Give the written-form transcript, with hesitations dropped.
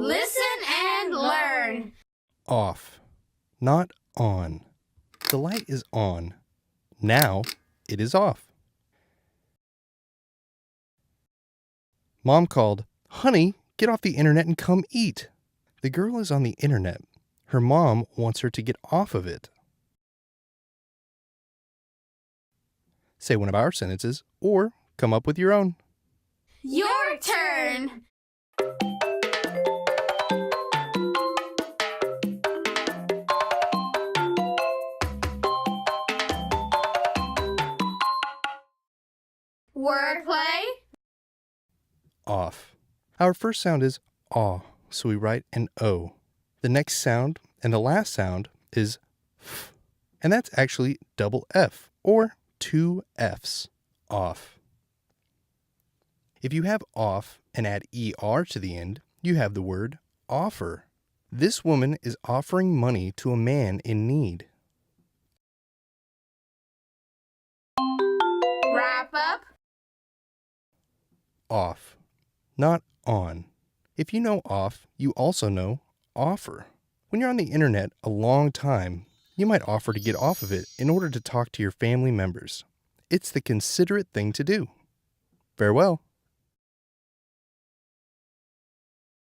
Listen and learn. Off, not on. The light is on. Now it is off. Mom called, "Honey, get off the internet and come eat." The girl is on the internet. Her mom wants her to get off of it. Say one of our sentences or come up with your own. Your turn. Wordplay. Off. Our first sound is aw, so we write an O. The next sound and the last sound is f, and that's actually double F or two Fs. Off. If you have off and add ER to the end, you have the word offer. This woman is offering money to a man in need. Wrap up. Off, not on. If you know off, you also know offer. When you're on the internet a long time, you might offer to get off of it in order to talk to your family members. It's the considerate thing to do. Farewell.